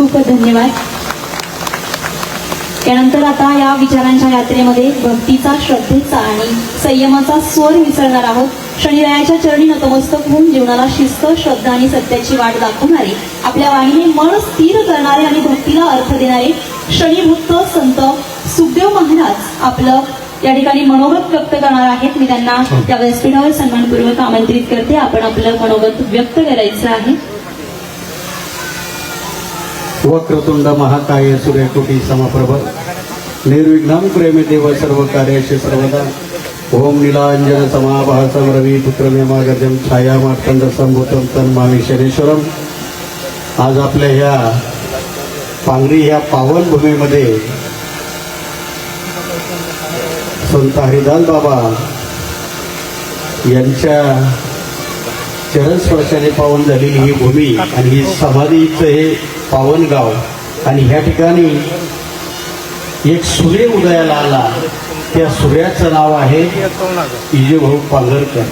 खूप धन्यवाद. त्यानंतर आता या विचारांच्या यात्रेमध्ये भक्तीचा, श्रद्धेचा आणि संयमाचा स्वर मिसळणार आहोत. शनिरायाच्या चरणी नतमस्तक होऊन जीवनाला शिस्त, श्रद्धा आणि सत्याची वाट दाखवणारे, आपल्या वाणीने मन स्थिर करणारे आणि भक्तीला अर्थ देणारे शनिभक्त संत सुखदेव महाराज आपलं या ठिकाणी मनोगत व्यक्त करणार आहेत. मी त्यांना त्या व्यासपीठावर सन्मानपूर्वक आमंत्रित करते. आपण आपलं मनोगत व्यक्त करायचं आहे. वक्रतुंड महाकाय सूर्यकोटी समप्रभ निर्विघ्नं कुरुमे देव सर्व कार्येषु सर्वदा. ओम नीलांजन समाभासं रवि पुत्रमेमागर्जं छाया मार्तंड संभूतं तन्मामि शनेश्वरम. आज आपल्या ह्या पांगरी ह्या पावन भूमीमध्ये संत हरिदास बाबा यांच्या चरणस्पर्शाने पावन झालेली ही भूमी आणि ही समाधीचं हे पावन गाव. आणि ह्या ठिकाणी एक सूर्य उदयाला आला. त्या सूर्याचं नाव आहे विजयभाऊ पांगरकर.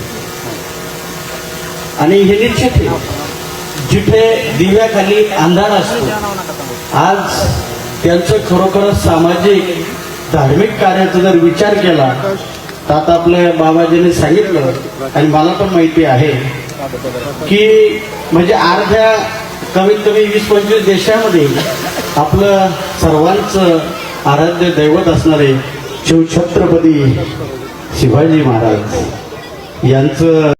आणि हे निश्चित आहे, जिथे दिव्याखाली अंधार असतो, आज त्यांचं खरोखरच सामाजिक धार्मिक कार्याचा जर विचार केला तर आता आपल्या बाबाजीने सांगितलं आणि मला पण माहिती आहे की म्हणजे अर्ध्या कमीत कमी 20-25 देशामध्ये आपलं सर्वांचं आराध्य दैवत असणारे शिवछत्रपती शिवाजी महाराज यांचं